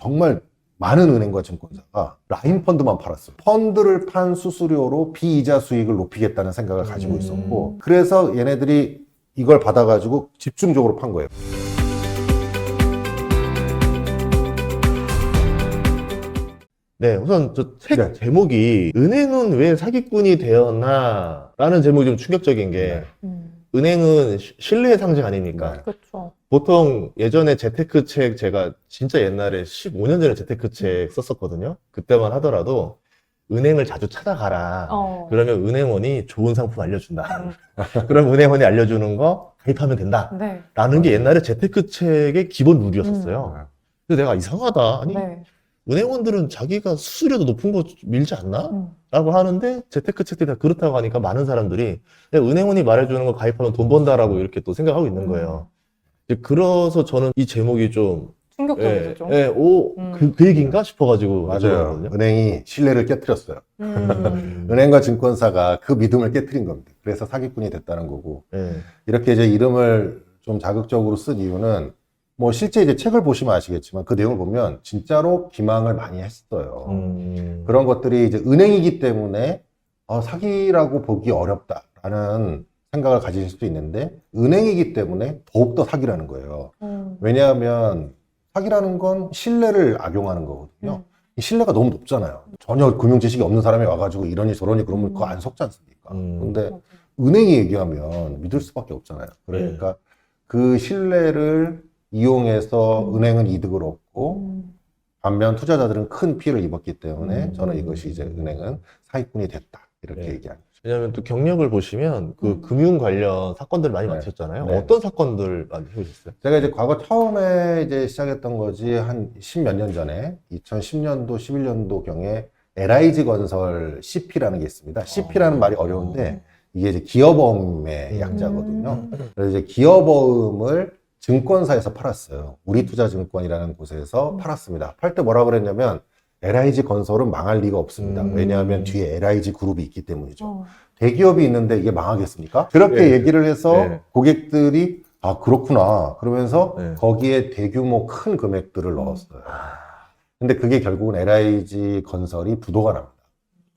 정말 많은 은행과 증권사가 라인 펀드만 팔았어요. 펀드를 판 수수료로 비이자 수익을 높이겠다는 생각을 가지고 있었고, 그래서 얘네들이 이걸 받아가지고 집중적으로 판 거예요. 네, 우선 저 책 네. 제목이 은행은 왜 사기꾼이 되었나? 라는 제목이 좀 충격적인 게 은행은 신뢰의 상징 아닙니까? 네. 그렇죠. 보통 예전에 재테크 책 제가 진짜 옛날에 15년 전에 재테크 책 썼었거든요. 그때만 하더라도 은행을 자주 찾아가라. 그러면 은행원이 좋은 상품 알려준다. 그럼 은행원이 알려주는 거 가입하면 된다. 네. 라는 게 옛날에 재테크 책의 기본 룰이었었어요. 그래서 내가 이상하다. 아니, 네. 은행원들은 자기가 수수료도 높은 거 밀지 않나? 라고 하는데 재테크 책들이 다 그렇다고 하니까 많은 사람들이 그냥 은행원이 말해주는 거 가입하면 돈 번다라고 이렇게 또 생각하고 있는 거예요. 이제 그래서 저는 이 제목이 좀 충격적이죠, 좀. 그 얘기인가 싶어가지고 맞아요. 여쭤봤거든요. 은행이 신뢰를 깨뜨렸어요. 은행과 증권사가 그 믿음을 깨뜨린 겁니다. 그래서 사기꾼이 됐다는 거고, 예. 이렇게 이제 이름을 좀 자극적으로 쓴 이유는 뭐 실제 이제 책을 보시면 아시겠지만 그 내용을 보면 진짜로 기망을 많이 했어요. 그런 것들이 이제 은행이기 때문에 사기라고 보기 어렵다라는 생각을 가지실 수도 있는데, 은행이기 때문에 더욱더 사기라는 거예요. 왜냐하면 사기라는 건 신뢰를 악용하는 거거든요. 이 신뢰가 너무 높잖아요. 전혀 금융 지식이 없는 사람이 와가지고 이러니 저러니 그러면 그거 안 속지 않습니까? 근데 은행이 얘기하면 믿을 수밖에 없잖아요. 그러니까 그 신뢰를 이용해서 은행은 이득을 얻고 반면 투자자들은 큰 피해를 입었기 때문에 저는 이것이 이제 은행은 사기꾼이 됐다 이렇게 네. 얘기합니다. 왜냐하면 또 경력을 보시면 그 금융 관련 사건들 많이 네. 맡으셨잖아요. 네. 어떤 사건들 많이 해보셨어요? 제가 이제 과거 처음에 이제 시작했던 거지 한 10몇 년 전에 2010년도 11년도 경에 LIG 건설 CP라는 게 있습니다. CP라는 말이 어려운데 이게 이제 기업어음의 약자거든요. 그래서 이제 기업어음을 증권사에서 팔았어요. 우리투자증권이라는 곳에서 팔았습니다. 팔 때 뭐라 그랬냐면 LIG 건설은 망할 리가 없습니다. 왜냐하면 뒤에 LIG 그룹이 있기 때문이죠. 대기업이 있는데 이게 망하겠습니까? 그렇게 네. 얘기를 해서 네. 고객들이 아 그렇구나 그러면서 네. 거기에 대규모 큰 금액들을 넣었어요. 근데 그게 결국은 LIG 건설이 부도가 납니다.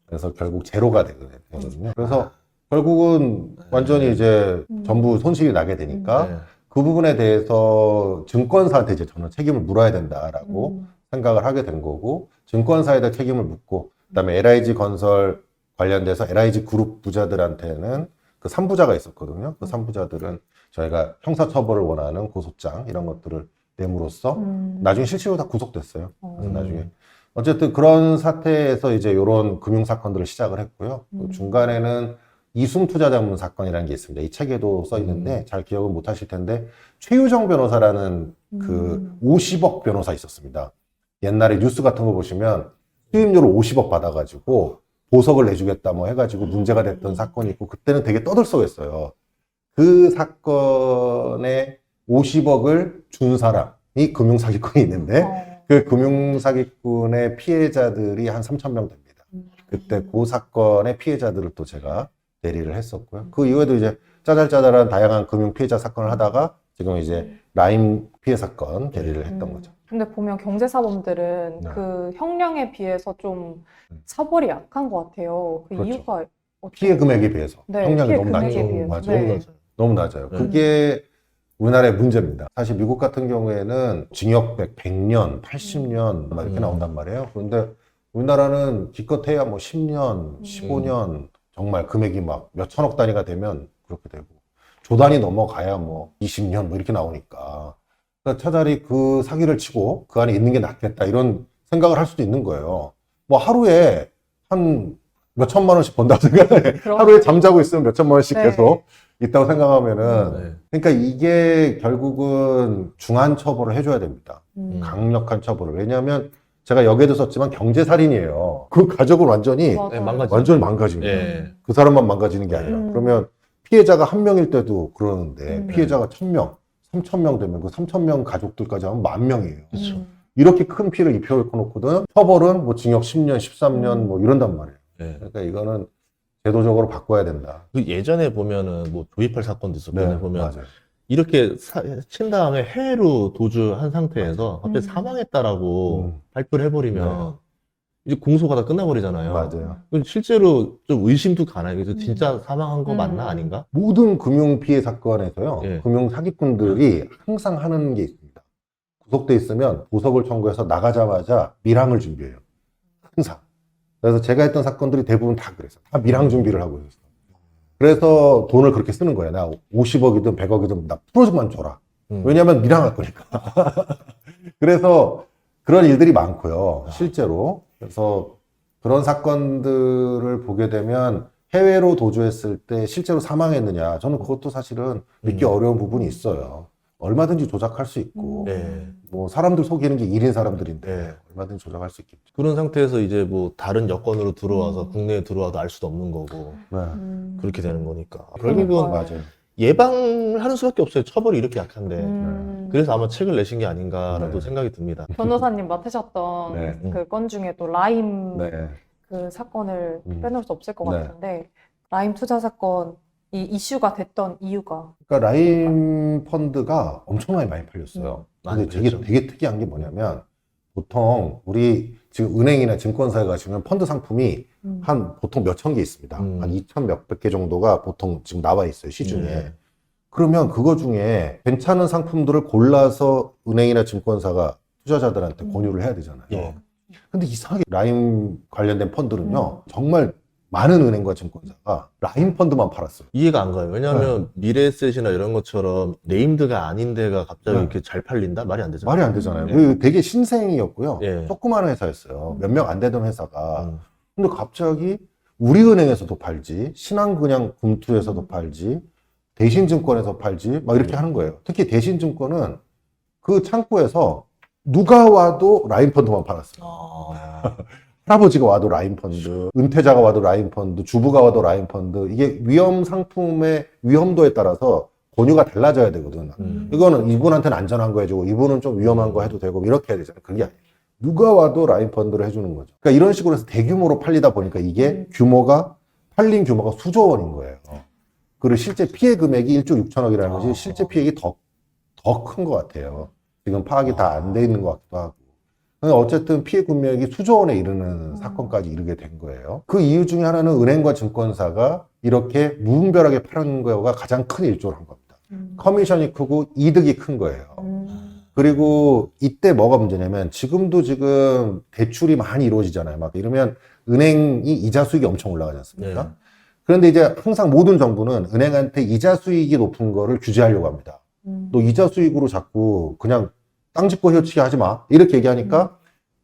그래서 결국 제로가 되거든요. 그래서 결국은 완전히 이제 전부 손실이 나게 되니까 네. 그 부분에 대해서 증권사한테 이제 저는 책임을 물어야 된다라고 생각을 하게 된 거고, 증권사에다 책임을 묻고, 그다음에 LIG 건설 관련돼서 LIG 그룹 부자들한테는 그 3부자가 있었거든요. 그 3부자들은 저희가 형사처벌을 원하는 고소장 이런 것들을 내므로써 나중에 실제로 다 구속됐어요. 그래서 나중에 어쨌든 그런 사태에서 이제 이런 금융 사건들을 시작을 했고요. 또 중간에는 이숨투자자문 사건이라는 게 있습니다. 이 책에도 써 있는데 잘 기억은 못 하실 텐데 최유정 변호사라는 그 50억 변호사 있었습니다. 옛날에 뉴스 같은 거 보시면 수임료를 50억 받아가지고 보석을 내주겠다 뭐 해가지고 문제가 됐던 사건이 있고, 그때는 되게 떠들썩했어요. 그 사건에 50억을 준 사람이 금융사기꾼이 있는데 그 금융사기꾼의 피해자들이 한 3,000명 됩니다. 그때 그 사건의 피해자들을 또 제가 대리를 했었고요. 그 이후에도 이제 짜잘짜잘한 다양한 금융 피해자 사건을 하다가 지금 이제 라임 피해 사건 대리를 했던 거죠. 근데 보면 경제사범들은 네. 그 형량에 비해서 좀 처벌이 약한 것 같아요. 그 그렇죠. 이유가 어떻게? 피해 금액에 비해서 네, 형량이 피해 너무 금액에 낮죠. 비해서. 맞아요. 네. 너무 낮아요. 너무 낮아요. 네. 그게 우리나라의 문제입니다. 사실 미국 같은 경우에는 징역 100년, 80년 막 이렇게 나온단 말이에요. 그런데 우리나라는 기껏해야 뭐 10년, 15년 정말 금액이 막 몇 천억 단위가 되면 그렇게 되고, 조 단위 넘어가야 뭐 20년 뭐 이렇게 나오니까, 그러니까 차라리 그 사기를 치고 그 안에 있는 게 낫겠다 이런 생각을 할 수도 있는 거예요. 뭐 하루에 한 몇 천만 원씩 번다고 생각해. 하루에 잠자고 있으면 몇 천만 원씩 네. 계속 있다고 생각하면은, 네. 그러니까 이게 결국은 중한 처벌을 해줘야 됩니다. 강력한 처벌을. 왜냐하면 제가 여기에도 썼지만 경제살인이에요. 그 가족은 완전히 맞아요. 네, 망가지. 완전히 망가집니다. 예. 그 사람만 망가지는 게 아니라. 그러면 피해자가 한 명일 때도 그러는데 피해자가 1,000명, 3,000명 되면 그 3,000명 가족들까지 하면 10,000명이에요. 그렇죠. 이렇게 큰 피해를 입혀놓거든. 처벌은 뭐 징역 10년, 13년 뭐 이런단 말이에요. 예. 그러니까 이거는 제도적으로 바꿔야 된다. 그 예전에 보면은 뭐 조이팔 사건도 있었거든요. 보면 맞아요. 이렇게 친 다음에 해외로 도주한 상태에서 갑자기 음. 사망했다라고 발표를 해버리면 네. 이제 공소가 다 끝나버리잖아요. 맞아요. 실제로 좀 의심도 가나요? 그래서 진짜 사망한 거 맞나 아닌가? 모든 금융 피해 사건에서요, 예. 금융 사기꾼들이 항상 하는 게 있습니다. 구속돼 있으면 보석을 청구해서 나가자마자 밀항을 준비해요. 항상. 그래서 제가 했던 사건들이 대부분 다 그랬어요. 다 밀항 준비를 하고 있었어요. 그래서 돈을 그렇게 쓰는 거예요. 나 50억이든 100억이든 나 프로젝트만 줘라. 왜냐하면 밀항할 거니까. 그래서 그런 일들이 많고요. 실제로. 그래서 그런 사건들을 보게 되면 해외로 도주했을 때 실제로 사망했느냐. 저는 그것도 사실은 믿기 어려운 부분이 있어요. 얼마든지 조작할 수 있고, 네. 뭐 사람들 속이는 게 일인 사람들인데 네. 얼마든지 조작할 수 있겠죠. 그런 상태에서 이제 뭐 다른 여건으로 들어와서 국내에 들어와도 알 수도 없는 거고 네. 그렇게 되는 거니까. 그러니까요. 결국은 맞아요. 예방을 하는 수밖에 없어요. 처벌이 이렇게 약한데. 그래서 아마 책을 내신 게 아닌가라도 네. 생각이 듭니다. 변호사님 맡으셨던 네. 그 건 중에 또 라임 네. 그 사건을 음. 빼놓을 수 없을 것 네. 같은데 라임 투자 사건 이 이슈가 됐던 이유가 그러니까 라임 펀드가 엄청나게 많이 팔렸어요. 많이 근데 되게, 팔렸죠. 되게 특이한 게 뭐냐면 보통 우리 지금 은행이나 증권사에 가시면 펀드 상품이 한 보통 몇천 개 있습니다. 한 2천 몇백 개 정도가 보통 지금 나와 있어요, 시중에. 네. 그러면 그거 중에 괜찮은 상품들을 골라서 은행이나 증권사가 투자자들한테 권유를 해야 되잖아요. 예. 근데 이상하게 라임 관련된 펀드는요, 정말 많은 은행과 증권사가 라임 펀드만 팔았어요. 이해가 안 가요. 왜냐하면 미래에셋이나 이런 것처럼 네임드가 아닌 데가 갑자기 네. 이렇게 잘 팔린다? 말이 안 되잖아요. 말이 안 되잖아요. 네. 그 되게 신생이었고요. 예. 조그마한 회사였어요. 몇 명 안 되던 회사가. 음. 근데 갑자기 우리은행에서도 팔지, 신한그냥 금투에서도 팔지, 대신증권에서 팔지, 막 이렇게 하는 거예요. 특히 대신증권은 그 창구에서 누가 와도 라임 펀드만 팔았어요. 할아버지가 와도 라임 펀드, 은퇴자가 와도 라임 펀드, 주부가 와도 라임 펀드. 이게 위험 상품의 위험도에 따라서 권유가 달라져야 되거든. 이거는 이분한테는 안전한 거 해주고, 이분은 좀 위험한 거 해도 되고, 이렇게 해야 되잖아요. 그게 아니에요. 누가 와도 라임 펀드를 해주는 거죠. 그러니까 이런 식으로 해서 대규모로 팔리다 보니까 이게 팔린 규모가 수조 원인 거예요. 그리고 실제 피해 금액이 1조 6천억이라는 것이 실제 피해액이 더 큰 것 같아요. 지금 파악이 다 안 돼 있는 것 같기도 하고. 근데 어쨌든 피해 금액이 수조 원에 이르는 사건까지 이르게 된 거예요. 그 이유 중에 하나는 은행과 증권사가 이렇게 무분별하게 파는 거가 가장 큰 일조를 한 겁니다. 커미션이 크고 이득이 큰 거예요. 그리고 이때 뭐가 문제냐면 지금도 지금 대출이 많이 이루어지잖아요. 막 이러면 은행이 이자 수익이 엄청 올라가지 않습니까? 네. 그런데 이제 항상 모든 정부는 은행한테 이자 수익이 높은 거를 규제하려고 합니다. 너 이자 수익으로 자꾸 그냥 땅 짓고 헤어치기 하지 마. 이렇게 얘기하니까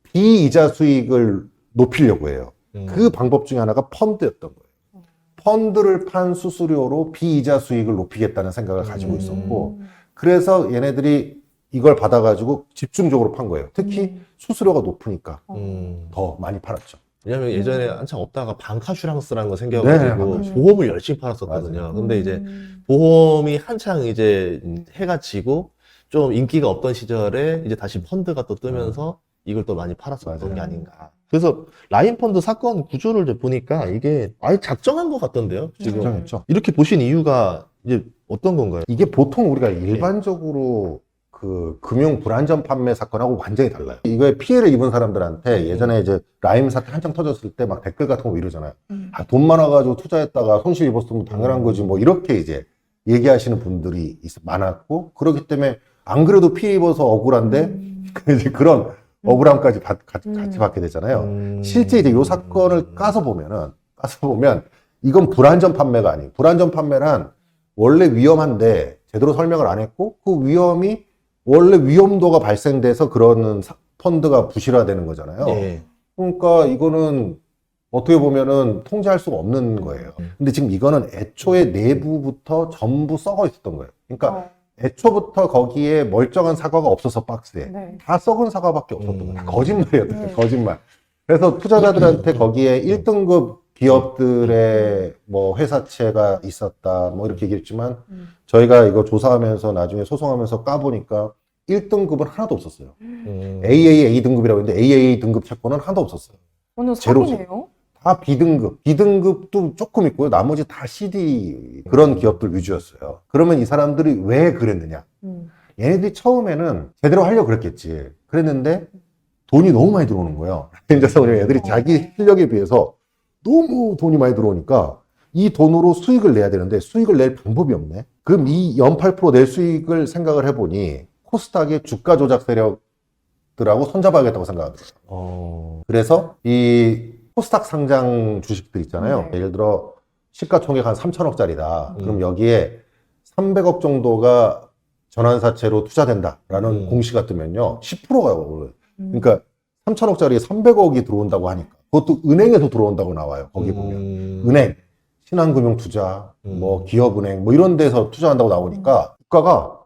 비이자 수익을 높이려고 해요. 그 방법 중에 하나가 펀드였던 거예요. 펀드를 판 수수료로 비이자 수익을 높이겠다는 생각을 가지고 있었고, 그래서 얘네들이 이걸 받아가지고 집중적으로 판 거예요. 특히 수수료가 높으니까 더 많이 팔았죠. 왜냐면 예전에 한창 없다가 방카슈랑스라는 거 생겨가지고 네, 방카슈. 보험을 열심히 팔았었거든요. 맞아요. 근데 이제 보험이 한창 이제 해가 지고 좀 인기가 없던 시절에 이제 다시 펀드가 또 뜨면서 이걸 또 많이 팔았었던 맞아요. 게 아닌가. 그래서 라인 펀드 사건 구조를 이제 보니까 이게 아예 작정한 것 같던데요. 지금 작정했죠. 이렇게 보신 이유가 이제 어떤 건가요? 이게 보통 우리가 일반적으로 그 금융 불안전 판매 사건하고 완전히 달라요. 이거에 피해를 입은 사람들한테 예전에 이제 라임 사태 한창 터졌을 때 막 댓글 같은 거 이러잖아요. 아, 돈 많아가지고 투자했다가 손실 입었으면 당연한 거지 뭐 이렇게 이제 얘기하시는 분들이 많았고, 그렇기 때문에 안 그래도 피해 입어서 억울한데 이제 그런 억울함까지 같이 받게 되잖아요. 실제 이제 요 사건을 까서 보면 이건 불안전 판매가 아니에요. 불안전 판매란 원래 위험한데 제대로 설명을 안 했고 그 위험이 원래 위험도가 발생돼서 그러는 펀드가 부실화되는 거잖아요. 네. 그러니까 이거는 어떻게 보면은 통제할 수가 없는 거예요. 근데 지금 이거는 애초에 내부부터 전부 썩어 있었던 거예요. 그러니까 애초부터 거기에 멀쩡한 사과가 없어서 박스에 네. 다 썩은 사과밖에 없었던 거예요. 다 거짓말이었어요. 거짓말. 그래서 투자자들한테 거기에 1등급 기업들의 뭐 회사채가 있었다 뭐 이렇게 얘기했지만 저희가 이거 조사하면서 나중에 소송하면서 까보니까 1등급은 하나도 없었어요. AAA 등급이라고 했는데 AAA 등급 채권은 하나도 없었어요. 오늘 제로죠. 사기네요. 다 B등급도 조금 있고요. 나머지 다 CD 그런 기업들 위주였어요. 그러면 이 사람들이 왜 그랬느냐? 얘네들이 처음에는 제대로 하려고 그랬겠지. 그랬는데 돈이 너무 많이 들어오는 거예요. 라인전사 운영 애들이 자기 실력에 비해서 너무 돈이 많이 들어오니까 이 돈으로 수익을 내야 되는데 수익을 낼 방법이 없네. 그럼 이 연 8% 낼 수익을 생각을 해보니 코스닥의 주가 조작 세력들하고 손잡아야겠다고 생각하더라고요. 그래서 이 코스닥 상장 주식들 있잖아요. 네. 예를 들어 시가총액 한 3천억짜리다. 그럼 여기에 300억 정도가 전환사채로 투자된다라는 공시가 뜨면요. 10%가 오르요. 그러니까 3천억짜리에 300억이 들어온다고 하니까 그것도 은행에서 들어온다고 나와요. 거기 보면 은행, 신한금융투자, 뭐 기업은행 뭐 이런 데서 투자한다고 나오니까 주가가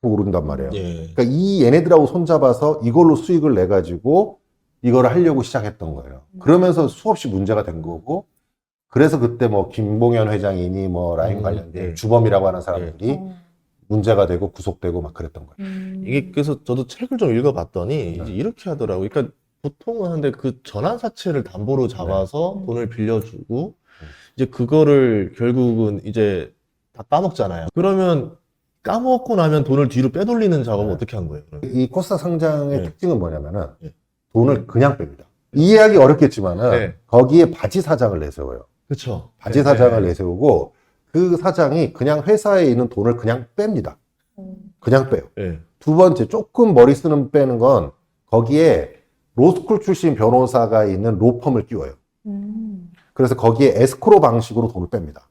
오른단 말이에요. 예. 그러니까 이 얘네들하고 손잡아서 이걸로 수익을 내 가지고 이걸 하려고 시작했던 거예요. 그러면서 수없이 문제가 된 거고, 그래서 그때 뭐 김봉현 회장이니 뭐 라인 관련된 주범이라고 하는 사람들이 문제가 되고 구속되고 막 그랬던 거예요. 이게 그래서 저도 책을 좀 읽어봤더니 이제 이렇게 하더라고요. 그러니까 보통은 한데 그 전환사채를 담보로 잡아서 돈을 빌려주고 이제 그거를 결국은 이제 다 까먹잖아요. 그러면 까먹고 나면 돈을 뒤로 빼돌리는 작업을 어떻게 한 거예요? 그러면? 이 코스닥 상장의 네. 특징은 뭐냐면은 네. 돈을 그냥 뺍니다. 이해하기 어렵겠지만은 네. 거기에 바지 사장을 내세워요. 그렇죠. 바지 사장을 내세우고 그 사장이 그냥 회사에 있는 돈을 그냥 뺍니다. 그냥 빼요. 네. 두 번째, 조금 머리 쓰는 빼는 건 거기에 로스쿨 출신 변호사가 있는 로펌을 끼워요. 그래서 거기에 에스크로 방식으로 돈을 뺍니다.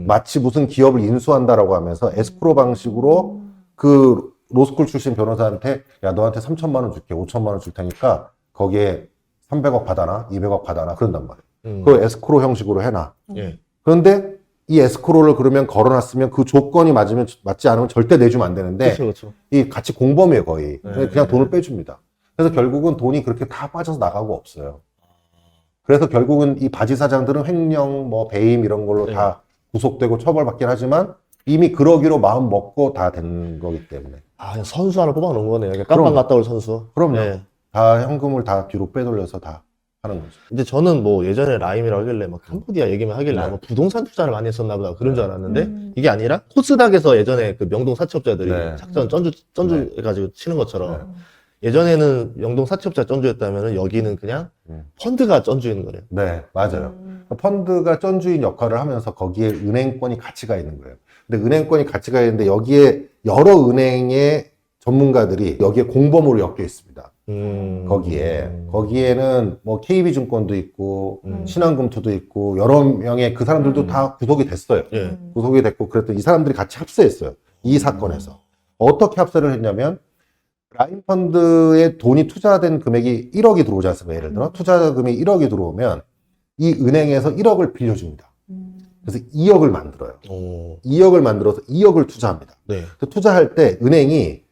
마치 무슨 기업을 인수한다라고 하면서 에스크로 방식으로 그 로스쿨 출신 변호사한테 야, 너한테 3천만 원 줄게, 5천만 원 줄 테니까 거기에 300억 받아놔, 200억 받아놔, 그런단 말이에요. 그걸 에스크로 형식으로 해놔. 예. 그런데 이 에스크로를 그러면 걸어놨으면 그 조건이 맞지 않으면 절대 내주면 안 되는데 그렇죠. 이 같이 공범이에요, 거의. 네. 그냥 돈을 빼줍니다. 그래서 결국은 돈이 그렇게 다 빠져서 나가고 없어요. 그래서 결국은 이 바지 사장들은 횡령, 뭐 배임 이런 걸로 네. 다 구속되고 처벌받긴 하지만 이미 그러기로 마음 먹고 다 된 거기 때문에. 아, 그냥 선수 하나 뽑아놓은 거네요. 그냥 그럼. 깜빵 갔다 올 선수. 그럼요. 네. 다 현금을 다 뒤로 빼돌려서 다 하는 거죠. 근데 저는 뭐 예전에 라임이라고 하길래 막 캄보디아 얘기만 하길래 네. 아마 부동산 투자를 많이 했었나 보다 그런 줄 알았는데 이게 아니라 코스닥에서 예전에 그 명동 사채업자들이 네. 작전 쩐주 해가지고 치는 것처럼 예전에는 명동 사채업자 쩐주였다면 여기는 그냥 펀드가 쩐주인 거래요. 네, 맞아요. 펀드가 쩐주인 역할을 하면서 거기에 은행권이 같이 가 있는 거예요. 근데 은행권이 같이 가 있는데 여기에 여러 은행의 전문가들이 여기에 공범으로 엮여 있습니다. 거기에는 뭐 KB증권도 있고 신한금투도 있고 여러 명의 그 사람들도 다 구속이 됐어요. 예. 구속이 됐고 그랬더니 이 사람들이 같이 합세했어요. 이 사건에서. 어떻게 합세를 했냐면 라인펀드에 돈이 투자된 금액이 1억이 들어오지 않습니까? 예를 들어 투자금이 1억이 들어오면 이 은행에서 1억을 빌려줍니다. 그래서 2억을 만들어요. 오. 2억을 만들어서 2억을 투자합니다. 네. 그 투자할 때 은행이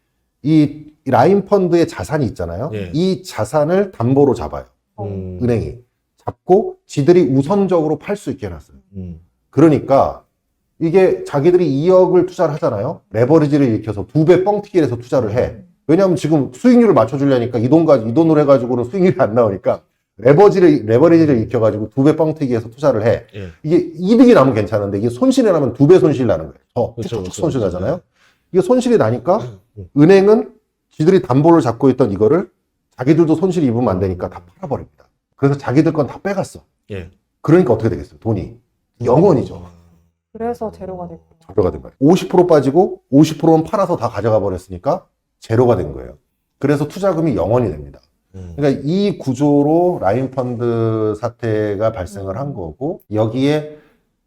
이 라인펀드의 자산이 있잖아요. 예. 이 자산을 담보로 잡아요. 음. 은행이. 잡고 지들이 우선적으로 팔 수 있게 해놨어요. 음. 그러니까 이게 자기들이 2억을 투자를 하잖아요. 레버리지를 일으켜서 2배 뻥튀기를 해서 투자를 해. 왜냐하면 지금 수익률을 맞춰주려니까 이 돈으로 해가지고는 수익률이 안 나오니까 레버리지를 일으켜가지고 2배 뻥튀기해서 투자를 해. 예. 이게 이득이 나면 괜찮은데 이게 손실이 나면 2배 손실이 나는 거예요. 더 그렇죠, 쭉쭉 그렇죠, 손실 그렇죠. 나잖아요. 이게 손실이 나니까 은행은 지들이 담보를 잡고 있던 이거를 자기들도 손실이 입으면 안 되니까 다 팔아버립니다. 그래서 자기들 건 다 빼갔어. 예. 그러니까 어떻게 되겠어요? 돈이 영원이죠. 그래서 제로가 됐고. 제로가 된 거예요. 50% 빠지고 50%는 팔아서 다 가져가 버렸으니까 제로가 된 거예요. 그래서 투자금이 영원이 됩니다. 그러니까 이 구조로 라인펀드 사태가 발생을 한 거고 여기에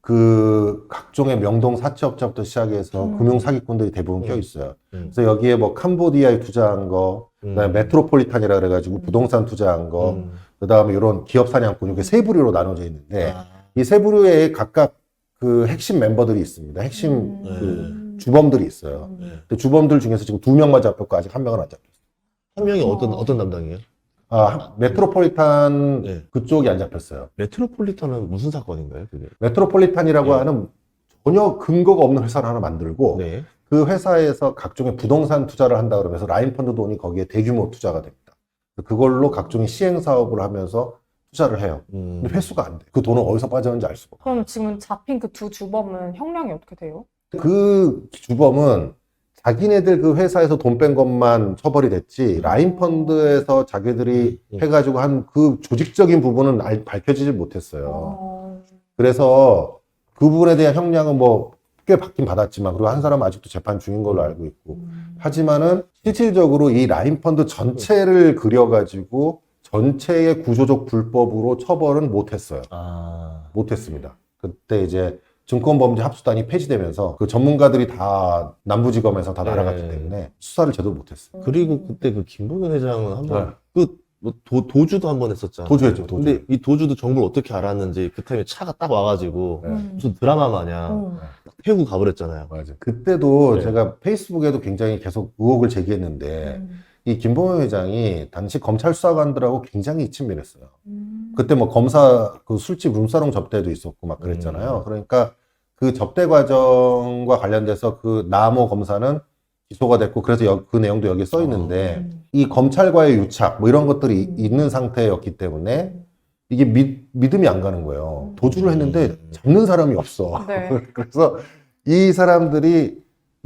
그 각종의 명동 사채업자부터 시작해서 금융사기꾼들이 대부분 껴 있어요. 그래서 여기에 뭐 캄보디아에 투자한 거, 그다음에 메트로폴리탄이라 그래가지고 부동산 투자한 거, 그다음에 이런 기업 사냥꾼 이게 세 부류로 나눠져 있는데 이 세 부류에 각각 그 핵심 멤버들이 있습니다. 핵심 그 주범들이 있어요. 근데 주범들 중에서 지금 2명만 잡혔고 아직 1명은 안 잡혔어요. 한 명이 어떤 담당이에요? 메트로폴리탄 네. 그쪽이 안 잡혔어요. 메트로폴리탄은 무슨 사건인가요, 그게? 메트로폴리탄이라고 예. 하는 전혀 근거가 없는 회사를 하나 만들고 네. 그 회사에서 각종의 부동산 투자를 한다 그러면서 라인펀드 돈이 거기에 대규모 투자가 됩니다. 그걸로 각종의 시행 사업을 하면서 투자를 해요. 근데 회수가 안 돼. 그 돈은 어디서 빠졌는지 알 수가 없어. 그럼 지금 잡힌 그 두 주범은 형량이 어떻게 돼요? 그 주범은 자기네들 그 회사에서 돈 뺀 것만 처벌이 됐지 라인 펀드에서 자기들이 해가지고 한 그 조직적인 부분은 밝혀지지 못했어요. 그래서 그 부분에 대한 형량은 뭐 꽤 받긴 받았지만 그리고 한 사람은 아직도 재판 중인 걸로 알고 있고 하지만은 실질적으로 이 라인 펀드 전체를 그려가지고 전체의 구조적 불법으로 처벌은 못했어요. 못했습니다. 그때 이제 증권범죄 합수단이 폐지되면서 그 전문가들이 다 남부지검에서 다 날아갔기 때문에 수사를 제대로 못했어요. 그리고 그때 그 김봉현 회장은 한번 뭐 도주도 한번 했었잖아요. 도주했죠, 도주. 근데 이 도주도 정보를 어떻게 알았는지 그 타임에 차가 딱 와가지고 무슨 드라마 마냥 딱 태우고 가버렸잖아요. 맞아. 그때도 네. 제가 페이스북에도 굉장히 계속 의혹을 제기했는데 이 김봉현 회장이 당시 검찰 수사관들하고 굉장히 친밀했어요. 그때 뭐 검사 그 술집 룸사롱 접대도 있었고 막 그랬잖아요. 그러니까 그 접대 과정과 관련돼서 그 나모 검사는 기소가 됐고 그래서 그 내용도 여기에 써 있는데 이 검찰과의 유착 뭐 이런 것들이 있는 상태였기 때문에 이게 믿음이 안 가는 거예요. 도주를 했는데 잡는 사람이 없어. 네. 그래서 이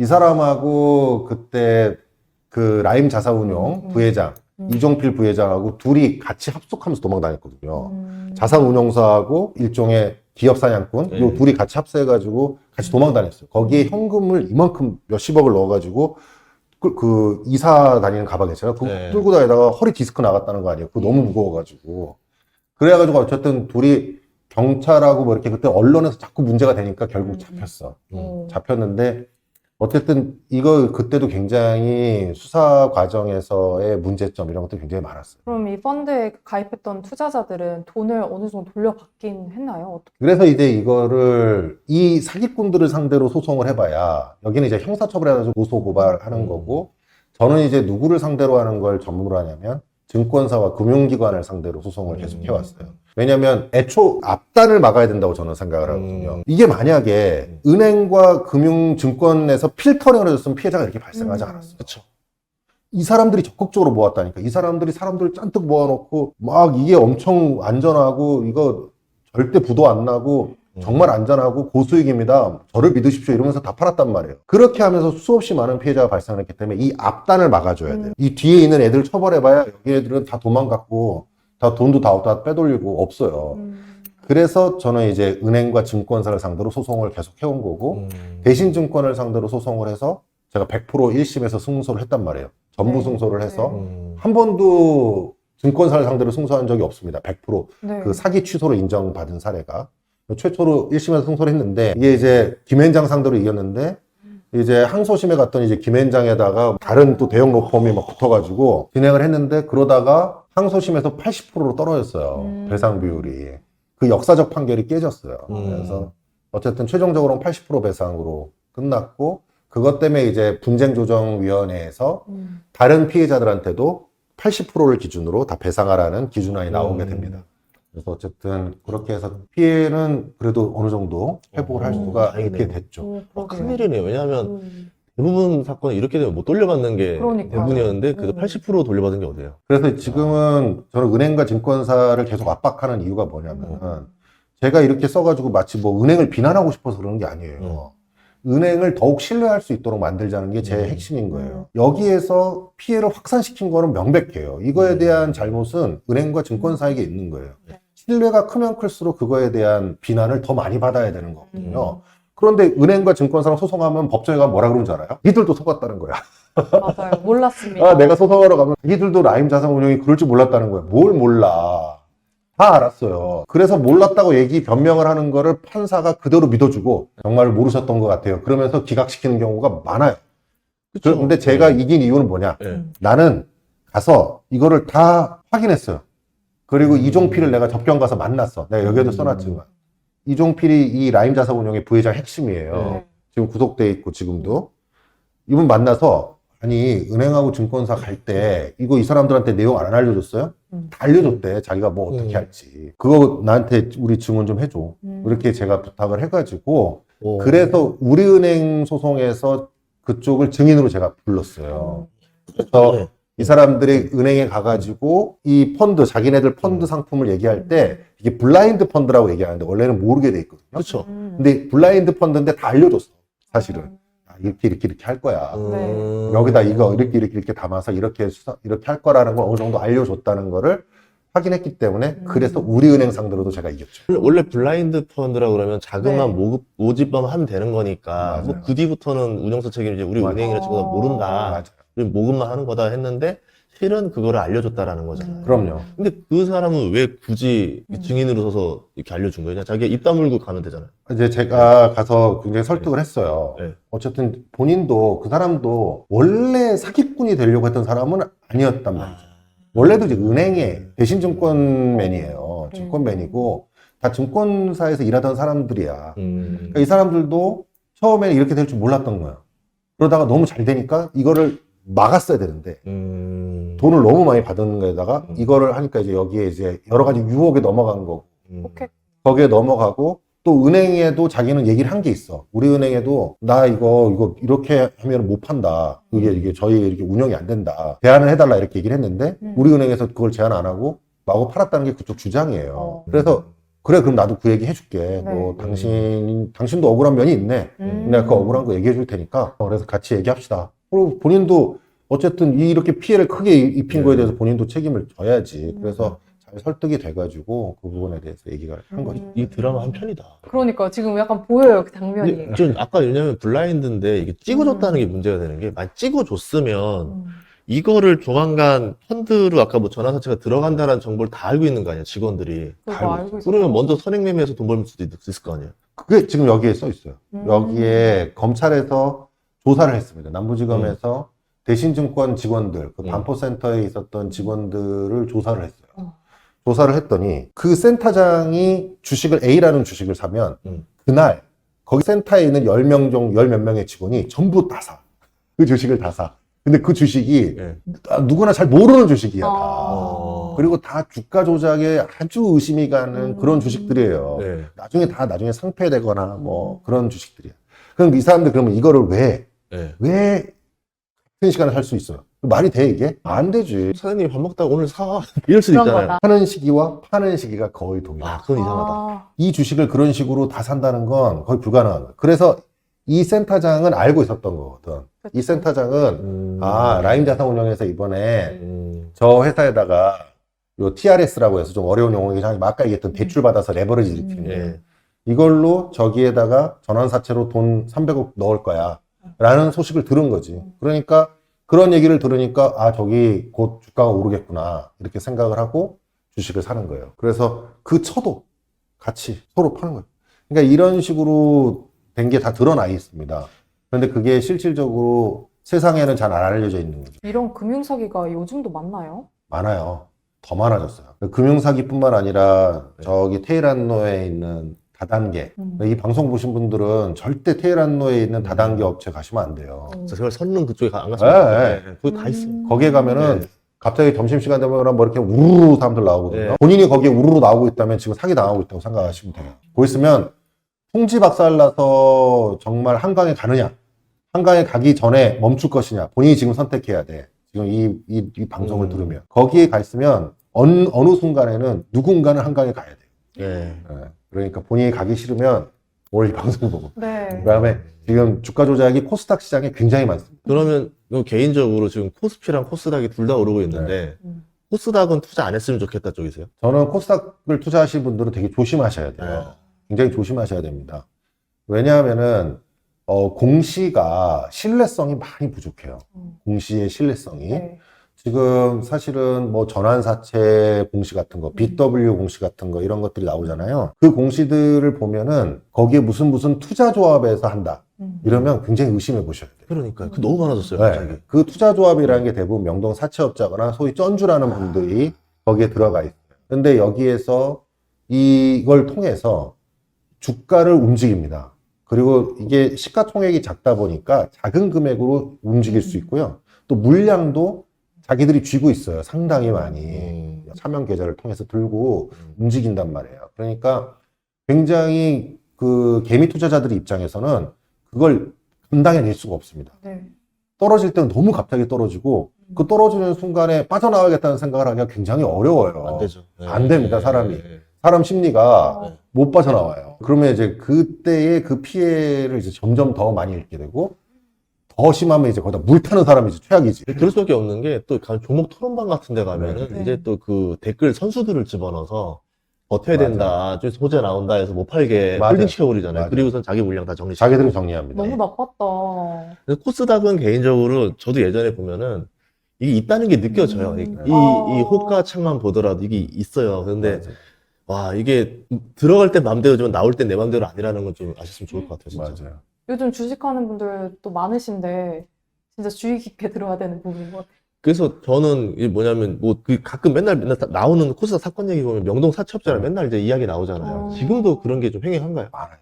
사람하고 그때 그 라임 자사운용 부회장 이종필 부회장하고 둘이 같이 합숙하면서 도망 다녔거든요. 자산운용사하고 일종의 기업 사냥꾼, 요 둘이 같이 합세해가지고 같이 도망 다녔어요. 거기에 현금을 이만큼 몇십억을 넣어가지고 그 이사 다니는 가방 있잖아요. 그거 끌고 다니다가 허리 디스크 나갔다는 거 아니에요. 그거 너무 무거워가지고. 그래가지고 어쨌든 둘이 경찰하고 뭐 이렇게 그때 언론에서 자꾸 문제가 되니까 결국 잡혔어. 잡혔는데 어쨌든 이거 그때도 굉장히 수사 과정에서의 문제점 이런 것도 굉장히 많았어요. 그럼 이 펀드에 가입했던 투자자들은 돈을 어느 정도 돌려받긴 했나요? 어떻게? 그래서 이제 이거를 이 사기꾼들을 상대로 소송을 해봐야 여기는 이제 형사처벌해가지고 고소 고발하는 거고 저는 이제 누구를 상대로 하는 걸 전문으로 하냐면 증권사와 금융기관을 상대로 소송을 계속 해왔어요. 왜냐면 애초 앞단을 막아야 된다고 저는 생각을 하거든요. 이게 만약에 은행과 금융증권에서 필터링을 해줬으면 피해자가 이렇게 발생하지 않았어요. 그렇죠. 이 사람들이 적극적으로 모았다니까. 이 사람들이 사람들을 잔뜩 모아놓고 막 이게 엄청 안전하고 이거 절대 부도 안 나고 정말 안전하고 고수익입니다. 저를 믿으십시오. 이러면서 다 팔았단 말이에요. 그렇게 하면서 수없이 많은 피해자가 발생했기 때문에 이 앞단을 막아줘야 돼요. 이 뒤에 있는 애들 처벌해봐야 여기 애들은 다 도망갔고 다 돈도 다 빼돌리고 없어요. 그래서 저는 이제 은행과 증권사를 상대로 소송을 계속 해온 거고 대신증권을 상대로 소송을 해서 제가 100% 1심에서 승소를 했단 말이에요. 전부 승소를 해서 한 번도 증권사를 상대로 승소한 적이 없습니다. 100% 그 사기 취소로 인정받은 사례가 최초로 1심에서 승소를 했는데 이게 이제 김앤장 상대로 이겼는데 이제 항소심에 갔더니 이제 김앤장에다가 다른 또 대형 로펌이 막 붙어가지고 진행을 했는데 그러다가 항소심에서 80%로 떨어졌어요. 배상 비율이. 그 역사적 판결이 깨졌어요. 그래서 어쨌든 최종적으로는 80% 배상으로 끝났고 그것 때문에 이제 분쟁조정위원회에서 다른 피해자들한테도 80%를 기준으로 다 배상하라는 기준안이 나오게 됩니다. 그래서 어쨌든 그렇게 해서 피해는 그래도 어느 정도 회복을 할 수가 있게 됐죠. 큰일이네요. 왜냐하면 대부분 사건은 이렇게 되면 못 돌려받는 게 대부분이었는데 그래도 80% 돌려받은 게 어디예요? 그래서 지금은 저는 은행과 증권사를 계속 압박하는 이유가 뭐냐면 제가 이렇게 써가지고 마치 뭐 은행을 비난하고 싶어서 그러는 게 아니에요. 은행을 더욱 신뢰할 수 있도록 만들자는 게 제 핵심인 거예요. 여기에서 피해를 확산시킨 거는 명백해요. 이거에 대한 잘못은 은행과 증권사에게 있는 거예요. 신뢰가 크면 클수록 그거에 대한 비난을 더 많이 받아야 되는 거거든요. 그런데 은행과 증권사랑 소송하면 법정에 가면 뭐라 그러는 줄 알아요? 니들도 속았다는 거야. 맞아요. 몰랐습니다. 아, 내가 소송하러 가면 니들도 라임 자산운용이 그럴 줄 몰랐다는 거야. 뭘 몰라. 다 알았어요. 그래서 몰랐다고 변명을 하는 거를 판사가 그대로 믿어주고 정말 모르셨던 것 같아요. 그러면서 기각시키는 경우가 많아요. 근데 제가 이긴 이유는 뭐냐? 나는 가서 이거를 다 확인했어요. 그리고 이종필을 내가 접경 가서 만났어. 내가 여기에도 써놨지만. 이종필이 이 라임 자산운용의 부회장 핵심이에요. 지금 구속돼 있고 지금도. 이분 만나서 아니 은행하고 증권사 갈 때 이거 이 사람들한테 내용 안 알려줬어요? 다 알려줬대. 자기가 뭐 어떻게 할지. 그거 나한테 우리 증언 좀 해줘. 이렇게 제가 부탁을 해가지고 그래서 우리은행 소송에서 그쪽을 증인으로 제가 불렀어요. 그래서 이 사람들이 은행에 가가지고 이 펀드, 자기네들 펀드 상품을 얘기할 때 이게 블라인드 펀드라고 얘기하는데 원래는 모르게 돼 있거든요. 그렇죠. 근데 블라인드 펀드인데 다 알려줬어. 사실은. 아, 이렇게 할 거야. 네. 여기다 이거 이렇게 담아서 이렇게 할 거라는 걸 어느 정도 알려줬다는 거를 확인했기 때문에 그래서 우리은행 상대로도 제가 이겼죠. 원래 블라인드 펀드라고 그러면 자그마한 네. 모집만 하면 되는 거니까 맞아요. 뭐 그 뒤부터는 운영사 책임이지 우리 맞아요. 은행이라 찍어서 모른다. 맞아요. 우리 모금만 하는 거다 했는데 실은 그거를 알려줬다라는 거잖아요. 그럼요. 근데 그 사람은 왜 굳이 증인으로 서서 이렇게 알려준 거예요? 그냥 자기가 입 다물고 가면 되잖아요. 이제 제가 가서 굉장히 설득을 했어요. 네. 어쨌든 본인도 그 사람도 원래 사기꾼이 되려고 했던 사람은 아니었단 말이죠. 원래도 이제 은행에 대신증권맨이에요. 증권맨이고 다 증권사에서 일하던 사람들이야. 그러니까 이 사람들도 처음에는 이렇게 될 줄 몰랐던 거야. 그러다가 너무 잘 되니까 이거를 막았어야 되는데 돈을 너무 많이 받은 거에다가 이거를 하니까 이제 여기에 이제 여러 가지 유혹에 넘어간 거고 오케이. 거기에 넘어가고 또 은행에도 자기는 얘기를 한 게 있어. 우리 은행에도 나 이거 이렇게 하면 못 판다. 이게 저희 이렇게 운영이 안 된다. 대안을 해달라 이렇게 얘기를 했는데 우리 은행에서 그걸 제안 안 하고 마구 팔았다는 게 그쪽 주장이에요. 그래서 그래 그럼 나도 그 얘기 해줄게. 뭐 당신도 억울한 면이 있네. 내가 그 억울한 거 얘기해 줄 테니까 그래서 같이 얘기합시다. 그리고 본인도 어쨌든 이렇게 피해를 크게 입힌 거에 대해서 본인도 책임을 져야지. 그래서 잘 설득이 돼가지고 그 부분에 대해서 얘기를 한 거죠. 이 드라마 한 편이다. 그러니까 지금 약간 보여요, 그 장면이. 근데 전 아까 왜냐면 블라인드인데 이게 찍어줬다는 게 문제가 되는 게 만약 찍어줬으면 이거를 조만간 펀드로 아까 뭐 전환사채가 들어간다는 정보를 다 알고 있는 거 아니야 직원들이. 그거 알고 있어. 그러면 먼저 선행매매해서 돈 벌 수도 있을 거 아니야. 그게 지금 여기에 써 있어요. 여기에 검찰에서 조사를 했습니다. 남부지검에서 대신증권 직원들, 그 반포센터에 있었던 직원들을 조사를 했어요. 조사를 했더니 그 센터장이 주식을 A라는 주식을 사면 그날 거기 센터에 있는 10명 중 10몇 명의 직원이 전부 다 사. 그 주식을 다 사. 근데 그 주식이 누구나 잘 모르는 주식이야, 다. 그리고 다 주가 조작에 아주 의심이 가는 그런 주식들이에요. 네. 나중에 상폐되거나 뭐 그런 주식들이야. 그럼 이 사람들 그러면 이거를 왜 같은 시간에 살 수 있어요? 말이 돼, 이게? 안 되지. 사장님이 밥 먹다가 오늘 사. 이럴 수도 그런 있잖아요. 거다. 하는 시기와 파는 시기가 거의 동일해. 아, 그건 이상하다. 이 주식을 그런 식으로 다 산다는 건 거의 불가능한 거예요. 그래서 이 센터장은 알고 있었던 거거든. 이 센터장은 라임 자산운용에서 이번에 저 회사에다가 요 TRS라고 해서 좀 어려운 용어이긴 하지만 아까 얘기했던 대출 받아서 레버리지 일으키는 거예요. 이걸로 저기에다가 전환사채로 돈 300억 넣을 거야 라는 소식을 들은 거지. 그러니까 그런 얘기를 들으니까 아 저기 곧 주가가 오르겠구나 이렇게 생각을 하고 주식을 사는 거예요. 그래서 그 처도 같이 서로 파는 거예요. 그러니까 이런 식으로 된 게 다 드러나 있습니다. 그런데 그게 실질적으로 세상에는 잘 안 알려져 있는 거죠. 이런 금융사기가 요즘도 많나요? 많아요. 더 많아졌어요. 금융사기뿐만 아니라 저기 테헤란로에 있는 다단계. 이 방송 보신 분들은 절대 테헤란로에 있는 다단계 업체 가시면 안 돼요. 제가 선릉 그쪽에 안 갔습니다. 네. 거기 다 있어. 거기에 가면은 갑자기 점심시간 되면 뭐 이렇게 우르르 사람들 나오거든요. 본인이 거기에 우르르 나오고 있다면 지금 사기 당하고 있다고 생각하시면 돼요. 거기 있으면 풍지 박살나서 정말 한강에 가느냐, 한강에 가기 전에 멈출 것이냐, 본인이 지금 선택해야 돼. 지금 이 방송을 들으면. 거기에 가 있으면 어느 순간에는 누군가는 한강에 가야 돼요. 네. 그러니까 본인이 가기 싫으면 오늘 이 방송 보고. 네. 그 다음에 지금 주가 조작이 코스닥 시장에 굉장히 많습니다. 그러면 개인적으로 지금 코스피랑 코스닥이 둘 다 오르고 있는데 코스닥은 투자 안 했으면 좋겠다 쪽이세요? 저는 코스닥을 투자하시는 분들은 되게 조심하셔야 돼요. 굉장히 조심하셔야 됩니다. 왜냐하면은 공시가 신뢰성이 많이 부족해요. 공시의 신뢰성이. 네. 지금 사실은 뭐 전환사채 공시 같은 거, BW 공시 같은 거 이런 것들이 나오잖아요. 그 공시들을 보면은 거기에 무슨 투자조합에서 한다. 이러면 굉장히 의심해 보셔야 돼요. 그러니까 그 너무 많아졌어요. 갑자기. 네. 그 투자조합이라는 게 대부분 명동 사채업자거나 소위 쩐주라는 분들이 거기에 들어가 있어요. 근데 여기에서 이걸 통해서 주가를 움직입니다. 그리고 이게 시가총액이 작다 보니까 작은 금액으로 움직일 수 있고요. 또 물량도 자기들이 쥐고 있어요. 상당히 많이. 차명 계좌를 통해서 들고 움직인단 말이에요. 그러니까 굉장히 그 개미 투자자들 입장에서는 그걸 감당해낼 수가 없습니다. 네. 떨어질 때는 너무 갑자기 떨어지고 그 떨어지는 순간에 빠져나가겠다는 생각을 하기가 굉장히 어려워요. 안 되죠. 안 됩니다, 사람이. 네. 사람 심리가 네. 못 빠져나와요. 그러면 이제 그때의 그 피해를 이제 점점 더 많이 입게 되고 더 심하면 이제 거기다 물 타는 사람이 이제 최악이지. 그럴 수밖에 없는 게 또 종목 토론방 같은 데 가면은 네. 이제 또 그 댓글 선수들을 집어넣어서 버텨야 된다, 좀 소재 나온다 해서 못 팔게 맞아요. 홀딩 시켜버리잖아요. 맞아요. 그리고선 자기 물량 다 정리시키고. 자기들이 정리합니다. 너무 나빴다. 그래서 코스닥은 개인적으로 저도 예전에 보면은 이게 있다는 게 느껴져요. 이 호가 창만 보더라도 이게 있어요. 근데 맞아요. 와, 이게 들어갈 땐 맘대로지만 나올 땐 내 맘대로 아니라는 건 좀 아셨으면 좋을 것 같아요. 진짜. 맞아요. 요즘 주식하는 분들도 많으신데 진짜 주의 깊게 들어야 되는 부분인 것 같아요. 그래서 저는 이게 뭐냐면 뭐 그 가끔 맨날 나오는 코스닥 사건 얘기 보면 명동 사채업자랑 맨날 이제 이야기 나오잖아요. 지금도 그런 게 좀 횡행한가요? 많아요.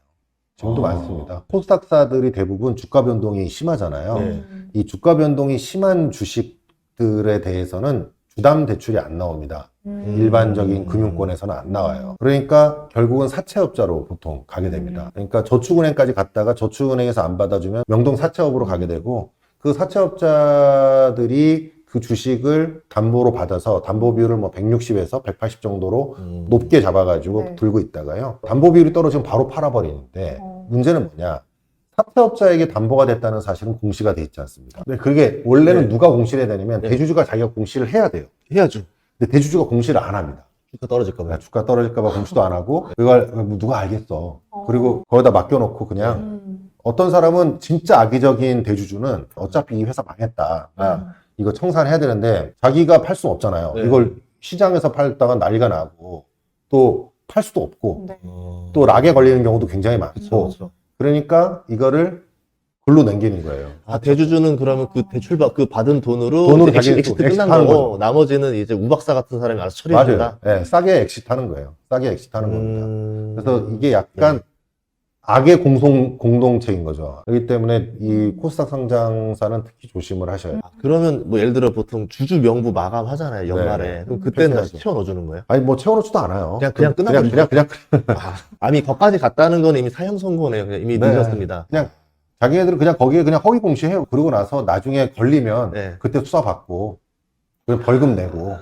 지금도 많습니다. 코스닥사들이 대부분 주가 변동이 심하잖아요. 네. 이 주가 변동이 심한 주식들에 대해서는 주담 대출이 안 나옵니다. 일반적인 금융권에서는 안 나와요. 그러니까 결국은 사채업자로 보통 가게 됩니다. 그러니까 저축은행까지 갔다가 저축은행에서 안 받아주면 명동 사채업으로 가게 되고 그 사채업자들이 그 주식을 담보로 받아서 담보 비율을 뭐 160에서 180 정도로 높게 잡아가지고 네. 들고 있다가요. 담보 비율이 떨어지면 바로 팔아버리는데 문제는 뭐냐? 사채업자에게 담보가 됐다는 사실은 공시가 돼 있지 않습니까? 근데 그게 원래는 네. 누가 공시를 해야 되냐면 네. 대주주가 자기가 공시를 해야 돼요. 해야죠. 근데 대주주가 공시를 안 합니다. 주가 떨어질까 봐. 주가 떨어질까봐 공시도 안 하고 그걸 뭐 누가 알겠어. 그리고 거기다 맡겨놓고 그냥 어떤 사람은 진짜 악의적인 대주주는 어차피 이 회사 망했다. 나 이거 청산해야 되는데 자기가 팔 수 없잖아요. 네. 이걸 시장에서 팔다가 난리가 나고 또 팔 수도 없고 네. 또 락에 걸리는 경우도 굉장히 많고 그렇죠. 그러니까 이거를 글로 남기는 거예요. 아, 대주주는 그러면 그 그 받은 돈으로 돈으로 이제 자기 엑시트 끝난 엑시트하는 거고 거죠. 나머지는 이제 우박사 같은 사람이 알아서 처리해 맞아요. 준다. 네, 싸게 엑시트하는 거예요. 싸게 엑시트하는 겁니다. 그래서 이게 약간 네. 악의 공동체인 거죠. 그렇기 때문에 이 코스닥 상장사는 특히 조심을 하셔야 돼요. 그러면 뭐 예를 들어 보통 주주 명부 마감하잖아요, 연말에. 네. 그럼 그때는 다시 폐쇄하죠. 채워 넣어주는 거예요? 아니 뭐 채워놓지도 않아요. 그냥 끝나버리죠. 그냥 이미 거기까지 갔다는 건 이미 사형 선고네요. 그냥 이미 네. 늦었습니다. 그냥 자기네들은 그냥 거기에 그냥 허위 공시해요. 그러고 나서 나중에 걸리면 네. 그때 수사 받고 벌금 내고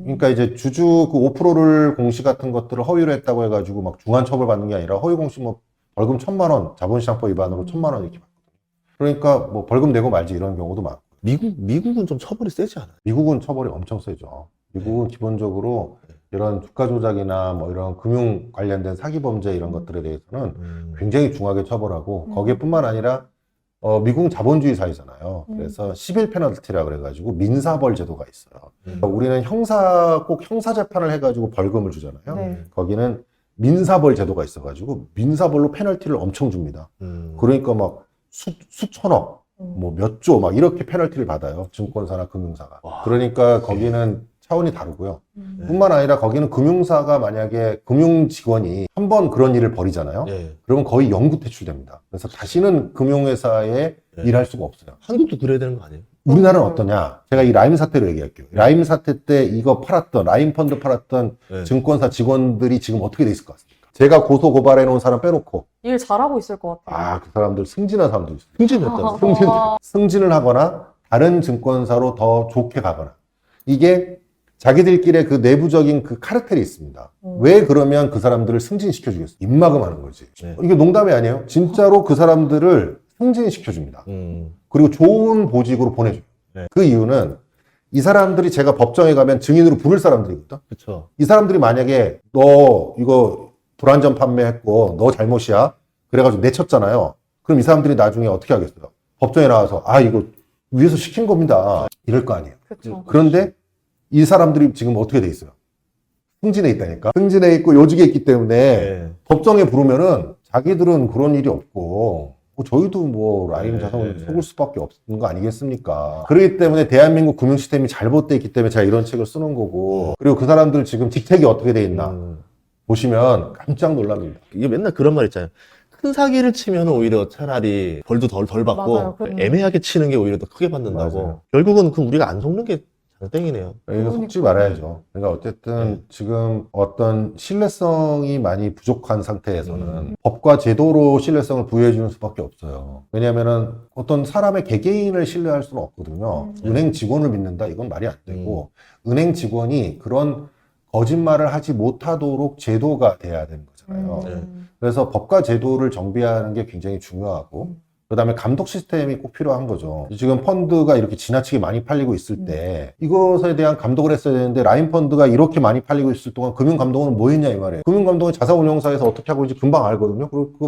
그러니까 이제 주주 그 5%를 공시 같은 것들을 허위로 했다고 해가지고 막 중한 처벌 받는 게 아니라 허위 공시 뭐 벌금 1,000만 원 자본시장법 위반으로 1,000만 원 이렇게 받거든요. 그러니까 뭐 벌금 내고 말지 이런 경우도 많고. 미국은 좀 처벌이 세지 않아요? 미국은 처벌이 엄청 세죠. 미국은 기본적으로 이런 주가 조작이나 뭐 이런 금융 관련된 사기 범죄 이런 것들에 대해서는 굉장히 중하게 처벌하고 거기에뿐만 아니라 미국은 자본주의 사회잖아요. 그래서 시빌 페널티라 그래가지고 민사벌 제도가 있어요. 그러니까 우리는 꼭 형사 재판을 해가지고 벌금을 주잖아요. 네. 거기는 민사벌 제도가 있어가지고 민사벌로 페널티를 엄청 줍니다. 그러니까 막 수천억, 뭐 몇 조 막 이렇게 페널티를 받아요. 증권사나 금융사가. 와. 그러니까 거기는 차원이 다르고요. 뿐만 아니라 거기는 금융사가 만약에 금융 직원이 한 번 그런 일을 벌이잖아요. 네. 그러면 거의 영구 퇴출됩니다. 그래서 다시는 금융회사에 네. 일할 수가 없어요. 한국도 그래야 되는 거 아니에요? 우리나라는 어떠냐? 제가 이 라임 사태로 얘기할게요. 라임 사태 때 이거 팔았던, 라임 펀드 팔았던 네. 증권사 직원들이 지금 어떻게 돼 있을 것 같습니까? 제가 고소 고발해 놓은 사람 빼놓고, 일 잘하고 있을 것 같아요. 그 사람들 승진한 사람도 있어요. 승진했다. 승진을 하거나, 다른 증권사로 더 좋게 가거나. 이게 자기들끼리 그 내부적인 그 카르텔이 있습니다. 왜 그러면 그 사람들을 승진시켜 주겠어요? 입막음 하는 거지. 네. 이게 농담이 아니에요. 진짜로 그 사람들을 승진시켜 줍니다. 그리고 좋은 보직으로 보내줘요. 네. 그 이유는 이 사람들이 제가 법정에 가면 증인으로 부를 사람들이거든. 그렇죠. 이 사람들이 만약에 너 이거 불안전 판매했고 너 잘못이야. 그래가지고 내쳤잖아요. 그럼 이 사람들이 나중에 어떻게 하겠어요? 법정에 나와서 이거 위에서 시킨 겁니다. 이럴 거 아니에요. 그렇죠. 그런데 이 사람들이 지금 어떻게 돼 있어요? 승진해 있다니까. 승진해 있고 요직에 있기 때문에 네. 법정에 부르면은 자기들은 그런 일이 없고 저희도 뭐 라임 자산을 속을 수밖에 없는 거 아니겠습니까? 그렇기 때문에 대한민국 금융 시스템이 잘못돼 있기 때문에 제가 이런 책을 쓰는 거고 그리고 그 사람들 지금 직책이 어떻게 돼 있나 보시면 깜짝 놀랍니다. 이게 맨날 그런 말 있잖아요. 큰 사기를 치면 오히려 차라리 벌도 덜 받고 맞아요. 애매하게 치는 게 오히려 더 크게 받는다고. 맞아요. 결국은 그 우리가 안 속는 게 땡이네요. 이거 속지 말아야죠. 그러니까 어쨌든 지금 어떤 신뢰성이 많이 부족한 상태에서는 법과 제도로 신뢰성을 부여해주는 수밖에 없어요. 왜냐하면은 어떤 사람의 개개인을 신뢰할 수는 없거든요. 은행 직원을 믿는다? 이건 말이 안 되고 은행 직원이 그런 거짓말을 하지 못하도록 제도가 돼야 되는 거잖아요. 그래서 법과 제도를 정비하는 게 굉장히 중요하고 그 다음에 감독 시스템이 꼭 필요한 거죠. 지금 펀드가 이렇게 지나치게 많이 팔리고 있을 때 이것에 대한 감독을 했어야 되는데 라인 펀드가 이렇게 많이 팔리고 있을 동안 금융감독은 뭐 했냐 이 말이에요. 금융감독은 자산운용사에서 어떻게 하고 있는지 금방 알거든요. 그리고 그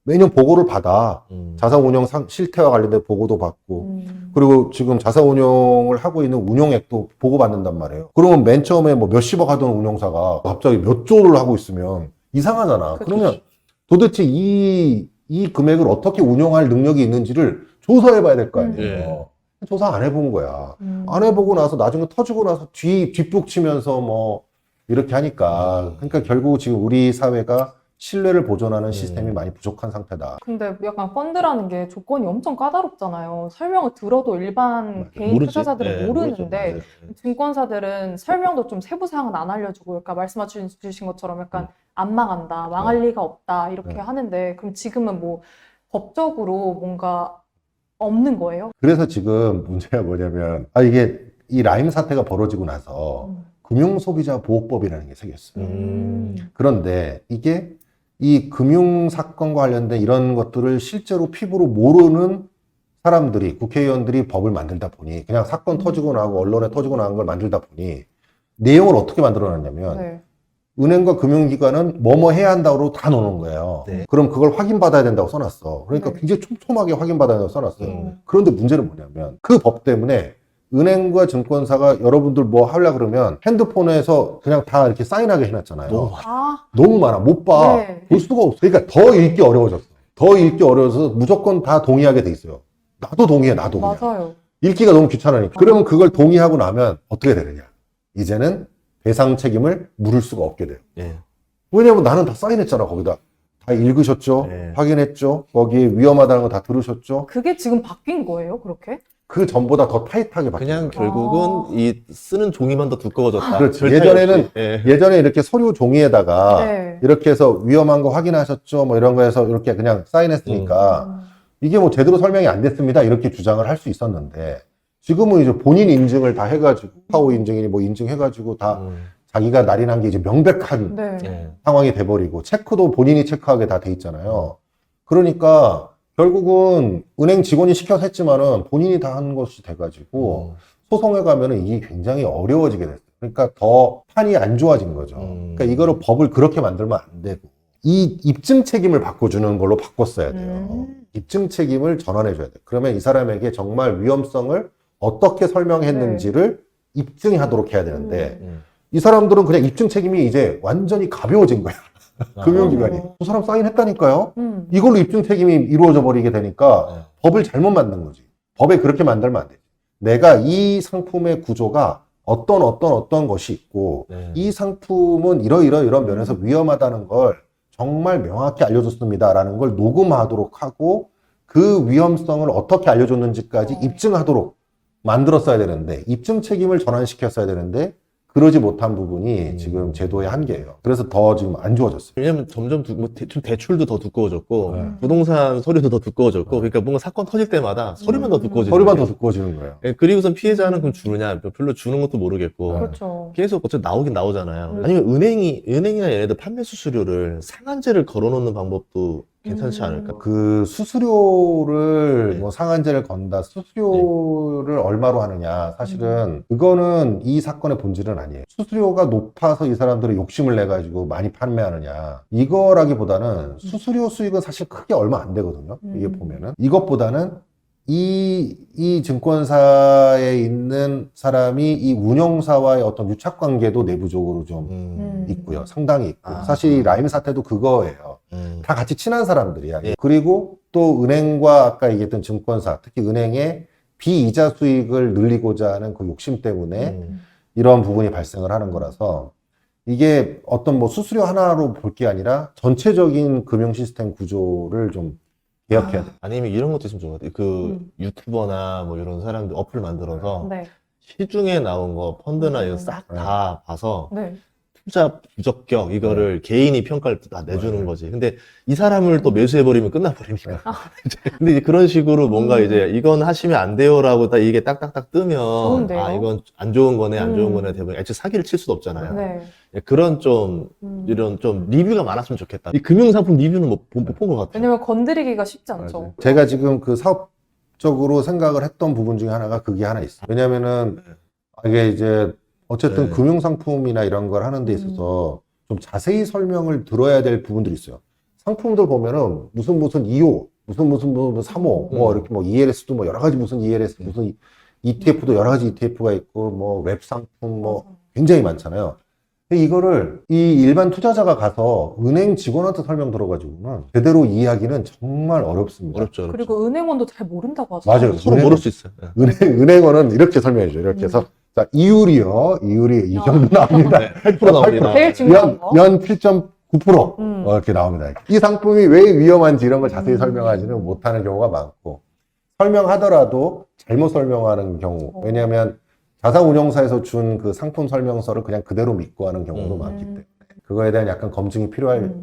매년 보고를 받아. 자산운용 실태와 관련된 보고도 받고 그리고 지금 자산운용을 하고 있는 운용액도 보고받는단 말이에요. 그러면 맨 처음에 뭐 몇십억 하던 운용사가 갑자기 몇 조를 하고 있으면 이상하잖아. 그러면 도대체 이 금액을 어떻게 운용할 능력이 있는지를 조사해봐야 될 거 아니에요. 조사 안 해본 거야. 안 해보고 나서 나중에 터지고 나서 뒷북 치면서 뭐 이렇게 하니까 그러니까 결국 지금 우리 사회가 신뢰를 보존하는 시스템이 많이 부족한 상태다. 근데 약간 펀드라는 게 조건이 엄청 까다롭잖아요. 설명을 들어도 일반 개인 모르지. 투자자들은 모르는데 모르죠. 증권사들은 설명도 좀 세부 사항은 안 알려주고 그러니까 말씀해 주신 것처럼 약간 안 망한다, 망할 리가 없다 이렇게 하는데 그럼 지금은 뭐 법적으로 뭔가 없는 거예요? 그래서 지금 문제가 뭐냐면 이게 이 라임 사태가 벌어지고 나서 금융소비자보호법이라는 게 생겼어요. 그런데 이게 이 금융사건과 관련된 이런 것들을 실제로 피부로 모르는 사람들이, 국회의원들이 법을 만들다 보니, 그냥 사건 터지고 나고 언론에 터지고 나온 걸 만들다 보니, 내용을 어떻게 만들어놨냐면, 은행과 금융기관은 뭐뭐 해야 한다고 다 넣어놓은 거예요. 그럼 그걸 확인받아야 된다고 써놨어. 그러니까 굉장히 촘촘하게 확인받아야 된다고 써놨어요. 그런데 문제는 뭐냐면, 그 법 때문에 은행과 증권사가 여러분들 뭐 하려고 그러면 핸드폰에서 그냥 다 이렇게 사인하게 해놨잖아요. 너무 많아. 못 봐. 볼 수가 없어. 그러니까 더 읽기 어려워졌어. 더 읽기 어려워서 무조건 다 동의하게 돼 있어요. 나도 동의해, 나도 그냥. 맞아요. 읽기가 너무 귀찮으니까. 그러면 그걸 동의하고 나면 어떻게 되느냐. 이제는 배상 책임을 물을 수가 없게 돼요. 왜냐면 나는 다 사인했잖아, 거기다. 다 읽으셨죠? 확인했죠? 거기에 위험하다는 거 다 들으셨죠? 그게 지금 바뀐 거예요, 그렇게? 그 전보다 더 타이트하게 바뀌는 그냥 거예요. 결국은 이 쓰는 종이만 더 두꺼워졌다. 그렇지. 절차에 예전에는 없이. 예전에 이렇게 서류 종이에다가 이렇게 해서 위험한 거 확인하셨죠? 뭐 이런 거에서 이렇게 그냥 사인했으니까 이게 뭐 제대로 설명이 안 됐습니다. 이렇게 주장을 할 수 있었는데 지금은 이제 본인 인증을 다 해가지고 파워 인증이니 뭐 인증해가지고 다 자기가 날인한 게 이제 명백한 상황이 돼버리고 체크도 본인이 체크하게 다 돼 있잖아요. 그러니까 결국은 은행 직원이 시켜서 했지만은 본인이 다 한 것이 돼가지고 소송에 가면은 이게 굉장히 어려워지게 됐어요. 그러니까 더 판이 안 좋아진 거죠. 그러니까 이거를 법을 그렇게 만들면 안 되고 이 입증 책임을 바꿔주는 걸로 바꿨어야 돼요. 입증 책임을 전환해줘야 돼요. 그러면 이 사람에게 정말 위험성을 어떻게 설명했는지를 입증하도록 해야 되는데 이 사람들은 그냥 입증 책임이 이제 완전히 가벼워진 거야. 금융기관이. 그 사람 사인했다니까요. 이걸로 입증 책임이 이루어져 버리게 되니까 법을 잘못 만든 거지. 법에 그렇게 만들면 안 돼. 내가 이 상품의 구조가 어떤 것이 있고 이 상품은 이런 면에서 위험하다는 걸 정말 명확히 알려줬습니다라는 걸 녹음하도록 하고 그 위험성을 어떻게 알려줬는지까지 입증하도록 만들었어야 되는데 입증 책임을 전환시켰어야 되는데 그러지 못한 부분이 지금 제도의 한계예요. 그래서 더 지금 안 좋아졌어요. 왜냐면 점점 좀 대출도 더 두꺼워졌고 부동산 서류도 더 두꺼워졌고 그러니까 뭔가 사건 터질 때마다 서류만 더 두꺼워지는 서류만 거예요. 더 두꺼워지는 거예요. 그리고선 피해자는 그럼 주느냐 별로 주는 것도 모르겠고 그렇죠. 계속 어차피 나오긴 나오잖아요. 아니면 은행이나 얘네들 판매 수수료를 상한제를 걸어놓는 방법도 괜찮지 않을까? 그 수수료를 뭐 상한제를 건다 수수료를 얼마로 하느냐 사실은 그거는 이 사건의 본질은 아니에요. 수수료가 높아서 이 사람들이 욕심을 내 가지고 많이 판매하느냐 이거라기보다는 수수료 수익은 사실 크게 얼마 안 되거든요. 이게 보면은 이것보다는 이 증권사에 있는 사람이 이 운영사와의 어떤 유착관계도 내부적으로 좀 있고요. 상당히 있고. 사실 이 라임 사태도 그거예요. 다 같이 친한 사람들이야. 그리고 또 은행과 아까 얘기했던 증권사, 특히 은행의 비이자 수익을 늘리고자 하는 그 욕심 때문에 이런 부분이 발생을 하는 거라서 이게 어떤 뭐 수수료 하나로 볼 게 아니라 전체적인 금융 시스템 구조를 좀 개혁해야 돼. 아니면 이런 것도 있으면 좋을 것 같아요. 그 유튜버나 뭐 이런 사람들 어플 만들어서 시중에 나온 거 펀드나 이거 싹 네. 다 봐서 네. 투자 부적격 이거를 개인이 평가를 다 내주는 거지. 근데 이 사람을 또 매수해버리면 끝나버리니까. 근데 이제 그런 식으로 뭔가 이제 이건 하시면 안 돼요라고 딱 이게 딱딱딱 뜨면 좋은데요? 아 이건 안 좋은 거네 안 좋은 음. 거네 대부분 애초에 사기를 칠 수도 없잖아요. 네. 그런 좀 이런 좀 리뷰가 많았으면 좋겠다. 이 금융상품 리뷰는 못 본 것 같아요. 왜냐면 건드리기가 쉽지 않죠. 맞아요. 제가 지금 그 사업적으로 생각을 했던 부분 중에 하나가 그게 하나 있어요. 왜냐면은 이게 이제 어쨌든 네. 금융상품이나 이런 걸 하는 데 있어서 좀 자세히 설명을 들어야 될 부분들이 있어요. 상품들 보면은 무슨 2호, 무슨 3호, 뭐 이렇게 뭐 ELS도 뭐 여러 가지 무슨 ELS, 무슨 ETF도 여러 가지 ETF가 있고 뭐 웹 상품 뭐 굉장히 많잖아요. 근데 이거를 이 일반 투자자가 가서 은행 직원한테 설명 들어가지고는 제대로 이해하기는 정말 어렵습니다. 어렵죠. 그리고 은행원도 잘 모른다고 하잖아요. 맞아요. 서로 은행- 모를 수 있어요. 네. 은행원은 이렇게 설명해줘요. 이렇게 해서 자, 이율이요. 이율이 이 정도 나옵니다. 네, 8% 나옵니다. 제일 중요한 거. 연 7.9% 음. 이렇게 나옵니다. 이 상품이 왜 위험한지 이런 걸 자세히 설명하지는 못하는 경우가 많고 설명하더라도 잘못 설명하는 경우 왜냐하면 자산운용사에서 준 그 상품 설명서를 그냥 그대로 믿고 하는 경우도 많기 때문에 그거에 대한 약간 검증이 필요할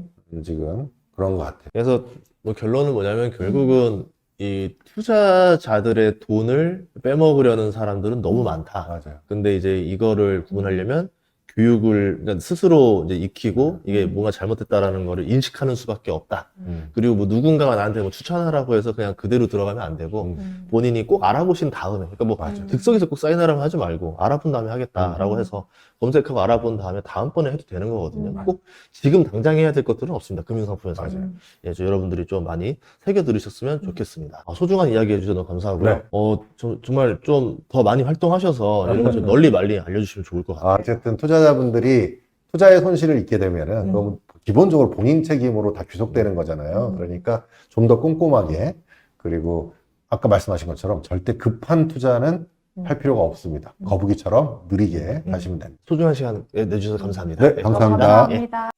지금 그런 것 같아요. 그래서 뭐 결론은 뭐냐면 결국은 이 투자자들의 돈을 빼먹으려는 사람들은 너무 많다. 맞아요. 근데 이제 이거를 구분하려면 교육을 그러니까 스스로 이제 익히고 이게 뭔가 잘못됐다라는 거를 인식하는 수밖에 없다. 그리고 뭐 누군가가 나한테 뭐 추천하라고 해서 그냥 그대로 들어가면 안 되고 본인이 꼭 알아보신 다음에 그러니까 뭐 맞아요. 득석에서 꼭 사인하라고 하지 말고 알아본 다음에 하겠다라고 해서 검색하고 알아본 다음에 다음번에 해도 되는 거거든요. 꼭 지금 당장 해야 될 것들은 없습니다. 금융상품에서. 맞아요. 예, 저 여러분들이 좀 많이 새겨 들으셨으면 좋겠습니다. 소중한 이야기 해주셔서 감사하고요. 네. 정말 좀 더 많이 활동하셔서 이런 거좀 널리 말리 알려주시면 좋을 것 같아요. 어쨌든 투자자분들이 투자의 손실을 입게 되면은 그건 기본적으로 본인 책임으로 다 귀속되는 거잖아요. 그러니까 좀 더 꼼꼼하게 그리고 아까 말씀하신 것처럼 절대 급한 투자는 할 필요가 없습니다. 거북이처럼 느리게 하시면 됩니다. 소중한 시간 내주셔서 감사합니다. 네, 감사합니다. 감사합니다.